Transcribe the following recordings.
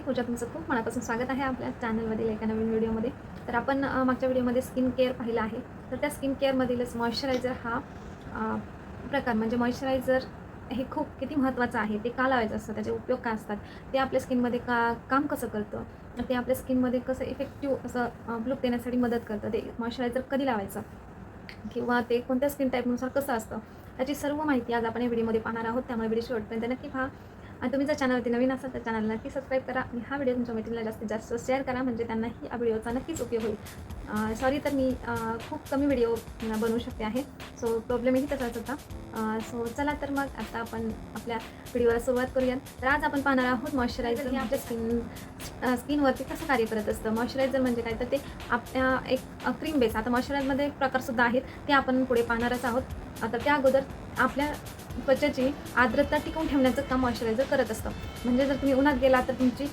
पूजा, तुमचं खूप मनापासून स्वागत आहे आपल्या चॅनलमधील एका नवीन व्हिडिओमध्ये. तर आपण मागच्या व्हिडिओमध्ये स्किन केअर पाहिलं आहे. तर त्या स्किन केअरमधीलच मॉइश्चरायझर हा प्रकार म्हणजे मॉइश्चरायझर हे खूप किती महत्त्वाचं आहे, ते का लावायचं असतं, त्याचे उपयोग काय असतात, ते आपल्या स्किनमध्ये काम कसं करतं, ते आपल्या स्किनमध्ये कसं इफेक्टिव्ह असं लूक देण्यासाठी मदत करतं, ते मॉइश्चरायझर कधी लावायचं किंवा ते कोणत्या स्किन टाईपनुसार कसं असतं, त्याची सर्व माहिती आज आपण या व्हिडिओमध्ये पाहणार आहोत. त्यामुळे व्हिडिओ शेवटपर्यंत नक्की पहा. आणि तुम्ही जर चॅनलवरती नवीन असाल तर चॅनलला नक्की सबस्क्राईब करा आणि हा व्हिडिओ तुमच्या मैत्रिणीला जास्तीत जास्त शेअर करा, म्हणजे त्यांनाही या व्हिडिओचा नक्कीच उपयोग होईल. सॉरी, तर मी खूप कमी व्हिडिओ बनवू शकते आहे, सो प्रॉब्लेमही तसाच होता. सो चला तर मग आता आपण आपल्या व्हिडिओला सुरुवात करूया. तर आज आपण पाहणार आहोत मॉइश्चरायझर हे आपल्या स्किनवरती कसं कार्य करत असतं. मॉइश्चरायझर म्हणजे काय, तर ते आपल्या एक क्रीम बेस, आता मॉइश्चरायझरमध्ये प्रकारसुद्धा आहेत, ते आपण पुढे पाहणारच आहोत. आता त्या अगोदर आपल्या त्वचेची आर्द्रता टिकवून ठेवण्याचं काम मॉइश्चरायझर करत असतं. म्हणजे जर तुम्ही उन्हात गेला तर तुमची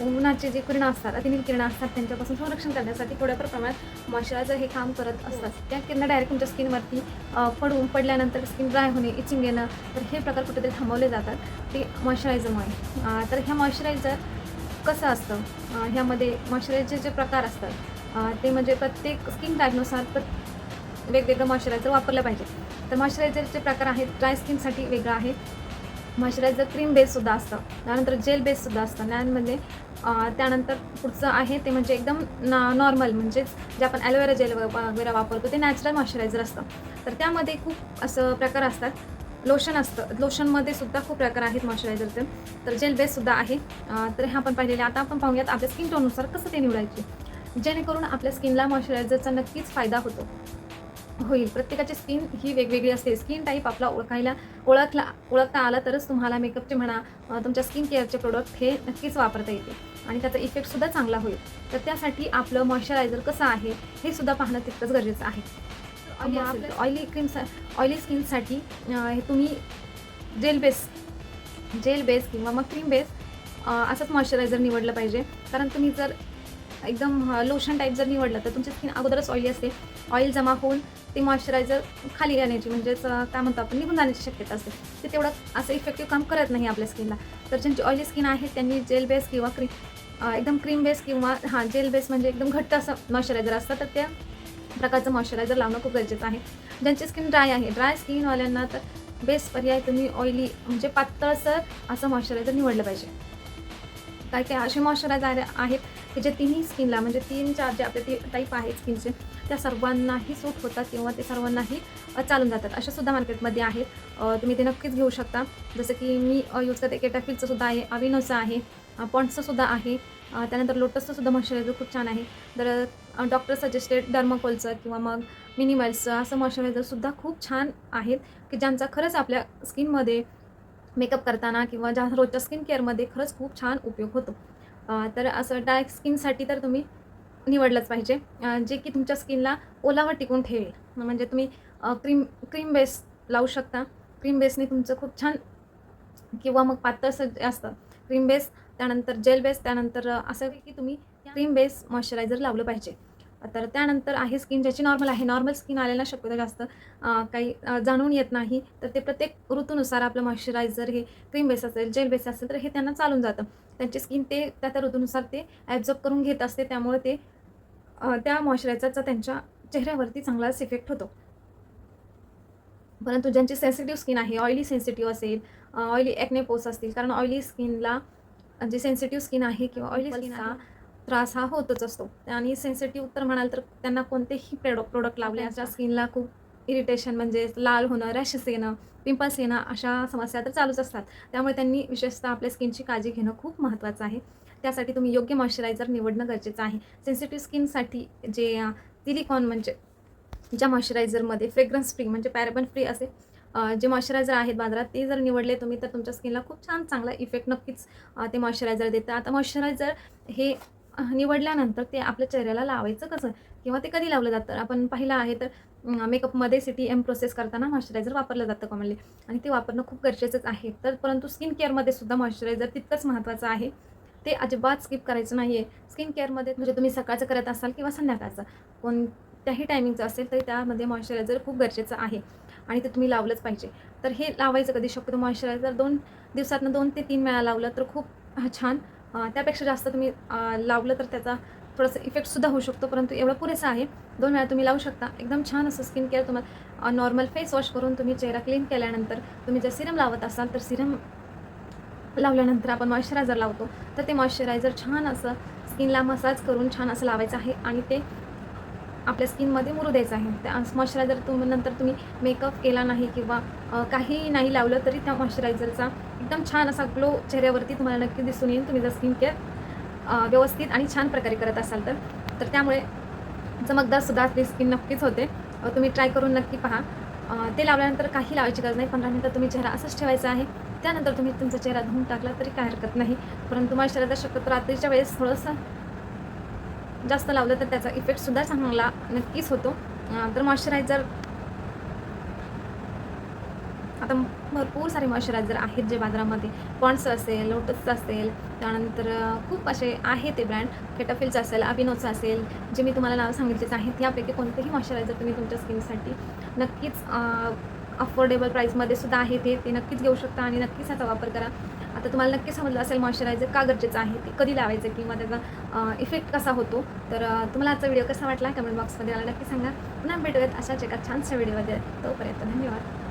उन्हाची जी किरणं असतात, अतिनील किरणं असतात, त्यांच्यापासून संरक्षण करण्यासाठी थोड्याफार प्रमाणात मॉइश्चरायझर हे काम करत असतात. त्या किरणं डायरेक्ट तुमच्या स्किनवरती पडल्यानंतर स्किन ड्राय होणे, इचिंग येणं, तर हे प्रकार कुठेतरी थांबवले जातात ते मॉइश्चरायझरमुळे. तर ह्या मॉइश्चरायझर कसं असतं, ह्यामध्ये मॉइश्चरायझरचे प्रकार असतात, ते म्हणजे प्रत्येक स्किन टाईपनुसार वेगवेगळं मॉइश्चरायझर वापरलं पाहिजे. तर मॉइश्चरायझरचे प्रकार आहेत. ड्राय स्किनसाठी वेगळं आहे मॉइश्चरायझर, क्रीम बेससुद्धा असतं, त्यानंतर जेल बेससुद्धा असतं. म्हणजे त्यानंतर पुढचं आहे ते म्हणजे एकदम नॉर्मल, म्हणजेच जे आपण ॲलोवेरा जेल वगैरे वापरतो ते नॅचरल मॉइश्चरायझर असतं. तर त्यामध्ये खूप असं प्रकार असतात. लोशन असतं, लोशनमध्ये सुद्धा खूप प्रकार आहेत मॉइश्चरायझरचे. तर जेल बेससुद्धा आहे. तर हे आपण पाहिलेले. आता आपण पाहूयात आपल्या स्किन टोननुसार कसं ते निवडायचे, जेणेकरून आपल्या स्किनला मॉइश्चरायझरचा नक्कीच फायदा होईल. प्रत्येकाची स्किन ही वेगवेगळी असते. स्किन टाईप आपला ओळखता आला तरच तुम्हाला मेकअपचे म्हणा, तुमच्या स्किन केअरचे प्रोडक्ट हे नक्कीच वापरता येते आणि त्याचा इफेक्टसुद्धा चांगला होईल. तर त्यासाठी आपलं मॉइश्चरायझर कसं आहे हे सुद्धा पाहणं तितकंच गरजेचं आहे. ऑइली असेल तर ऑइली स्किनसाठी हे तुम्ही जेल बेस किंवा मग क्रीम बेस असंच मॉइश्चरायझर निवडलं पाहिजे. कारण तुम्ही जर एकदम लोशन टाईप जर निवडलं तर तुमची स्किन अगोदरच ऑइली असते. ऑइल जमा होऊन ते मॉइश्चरायझर खाली येण्याची, म्हणजेच काय म्हणतो आपण, निघून जाण्याची शक्यता असते. ते तेवढं असं इफेक्टिव्ह काम करत नाही आपल्या स्किनला. तर ज्यांची ऑइली स्किन आहे त्यांनी जेल बेस किंवा एकदम क्रीम बेस किंवा जेल बेस म्हणजे एकदम घट्ट असं मॉइश्चरायझर असतं, तर त्या प्रकारचं मॉइश्चरायझर लावणं खूप गरजेचं आहे. ज्यांची स्किन ड्राय आहे, ड्राय स्किनवाल्यांना तर बेस्ट पर्याय तुम्ही ऑइली म्हणजे पातळसर असं मॉइश्चरायझर निवडलं पाहिजे. काही असे मॉइश्चरायझर आहेत की जे तिन्ही स्किनला, म्हणजे 3-4 जे आपले टाईप आहेत स्किनचे, त्या सर्वांनाही सूट होतात किंवा ते सर्वांनाही चालून जातात. अशा सुद्धा मार्केटमध्ये आहेत. तुम्ही ते नक्कीच घेऊ शकता. जसं की मी यूज करते केटाफिलचं सुद्धा आहे, अविनोचं आहे, पॉन्ड्सचं सुद्धा आहे, त्यानंतर लोटसचं सुद्धा मॉइश्चरायझर खूप छान आहे. तर डॉक्टर सजेस्टेड डर्माकोलचं किंवा मग मिनिमल्सचं असं मॉइश्चरायझरसुद्धा खूप छान आहेत, की ज्यांचा खरंच आपल्या स्किनमध्ये मेकअप करताना किंवा रोजच्या स्किन केअरमध्ये खरंच खूप छान उपयोग होतो. तर असं ड्राय स्किनसाठी तर तुम्ही निवडलंच पाहिजे, जे की तुमच्या स्किनला ओलावा टिकवून ठेवेल. म्हणजे तुम्ही क्रीम क्रीम बेस लावू शकता. क्रीम बेसने तुमचं खूप छान, किंवा मग पातळसर जे असतं क्रीम बेस, त्यानंतर जेल बेस, त्यानंतर असं की तुम्ही क्रीम बेस मॉइश्चरायझर लावलं पाहिजे. तर त्यानंतर आहे स्किन ज्याची नॉर्मल आहे. नॉर्मल स्किन आलेला शक्यतो जास्त काही जाणवून येत नाही. तर ते प्रत्येक ऋतूनुसार आपलं मॉइश्चरायझर हे क्रीम बेस असेल, जेल बेस असेल, तर हे त्यांना चालून जातं. त्यांची स्किन ते त्या ऋतूनुसार ते ॲब्झॉर्ब करून घेत असते. त्यामुळे ते त्या मॉइश्चरायझरचा त्यांच्या चेहऱ्यावरती चांगलाच इफेक्ट होतो. परंतु ज्यांची सेन्सिटिव्ह स्किन आहे, ऑइली सेन्सिटिव्ह असेल, ऑइली एक्ने पोर्स असतील, कारण ऑइली स्किनला, जे सेन्सिटिव्ह स्किन आहे किंवा ऑइली स्किनचा त्रास हा होतच असतो. आणि सेन्सिटिव्ह तर म्हणाल तर त्यांना कोणतेही प्रोडक्ट लावले अशा स्किनला खूप इरिटेशन, म्हणजे लाल होणं, रॅशेस येणं, पिंपल्स येणं, अशा समस्या तर चालूच असतात. त्यामुळे त्यांनी विशेषतः आपल्या स्किनची काळजी घेणं खूप महत्त्वाचं आहे. त्यासाठी तुम्ही योग्य मॉइश्चरायझर निवडणं गरजेचं आहे. सेन्सिटिव्ह स्किनसाठी जे सिलिकॉन, म्हणजे ज्या मॉइश्चरायझरमध्ये फ्रेग्रन्स फ्री म्हणजे पॅराबन फ्री असे जे मॉइश्चरायझर आहेत बाजारात, ते जर निवडले तुम्ही तर तुमच्या स्किनला खूप छान चांगला इफेक्ट नक्कीच ते मॉइश्चरायझर देतं. आता मॉइश्चरायझर हे निवडल्यानंतर ते आपल्या चेहऱ्याला लावायचं कसं किंवा ते कधी लावलं जातं, आपण पाहिलं आहे तर मेकअपमध्ये CTM प्रोसेस करताना मॉइश्चरायझर वापरलं जातं कॉमनली, आणि ते वापरणं खूप गरजेचंच आहे. तर परंतु स्किन केअरमध्ये सुद्धा मॉइश्चरायझर तितकंच महत्त्वाचं आहे. ते अजिबात स्किप करायचं नाही आहे. स्किन केअरमध्ये म्हणजे तुम्ही सकाळचं करत असाल किंवा संध्याकाळचं, कोणत्याही टायमिंगचं असेल तरी त्यामध्ये मॉइश्चरायझर खूप गरजेचं आहे आणि ते तुम्ही लावलंच पाहिजे. तर हे लावायचं कधी, शक्यतो मॉइश्चरायझर 2 दिवसातनं 2 ते 3 वेळा लावलं तर खूप छान त्यापेक्षा जास्त तुम्ही लावलं तर त्याचा थोडासा इफेक्टसुद्धा होऊ शकतो, परंतु एवढं पुरेसं आहे. 2 वेळा तुम्ही लावू शकता. एकदम छान असं स्किन केअर तुम्हाला नॉर्मल फेस वॉश करून तुम्ही चेहरा क्लीन केल्यानंतर तुम्ही जर सीरम लावत असाल, तर सीरम लावल्यानंतर आपण मॉइश्चरायझर लावतो, तर ते मॉइश्चरायझर छान असं स्किनला मसाज करून छान असं लावायचं आहे आणि ते आपल्या स्किनमध्ये मुरू द्यायचं आहे. त्या मॉइश्चरायझर नंतर तुम्ही मेकअप केला नाही किंवा काही नाही लावलं तरी त्या मॉइश्चरायझरचा एकदम छान असा ग्लो चेहऱ्यावरती तुम्हाला नक्की दिसून येईल, तुम्ही जर स्किन केअर व्यवस्थित आणि छान प्रकारे करत असाल तर. तर त्यामुळे चमकदारसुद्धा आपली स्किन नक्कीच होते. तुम्ही ट्राय करून नक्की पहा. ते लावल्यानंतर काही लावायची गरज नाही. 15 मिनिटं तुम्ही चेहरा असंच ठेवायचा आहे. त्यानंतर तुम्ही तुमचा चेहरा धुवून टाकला तरी काही हरकत नाही. परंतु मॉइश्चरायझर शक्यतो रात्रीच्या वेळेस थोडंसं जास्त लावलं तर त्याचा इफेक्टसुद्धा चांगला नक्कीच होतो. तर मॉइश्चरायझर आता भरपूर सारे मॉइश्चरायझर आहेत जे बाजारामध्ये पॉन्ड्स असेल, लोटसचं असेल, त्यानंतर खूप असे आहे ते ब्रँड, केटाफिलचं असेल, अभिनवचं असेल, जे मी तुम्हाला नावं सांगितलेच आहेत. यापैकी कोणतेही मॉइश्चरायझर तुम्ही तुमच्या स्किनसाठी नक्कीच अफोर्डेबल प्राईसमध्ये सुद्धा आहे ते नक्कीच घेऊ शकता आणि नक्कीच याचा वापर करा. आता तुम्हाला नक्की समजलं असेल मॉइश्चरायझर का गरजेचं आहे, ते कधी लावायचं किंवा त्याचा इफेक्ट कसा होतो. तर तुम्हाला आजचा व्हिडिओ कसा वाटला कमेंट बॉक्समध्ये मला नक्की सांगा. पुन्हा भेटूयात अशाच एका छानशा व्हिडिओमध्ये. तोपर्यंत धन्यवाद.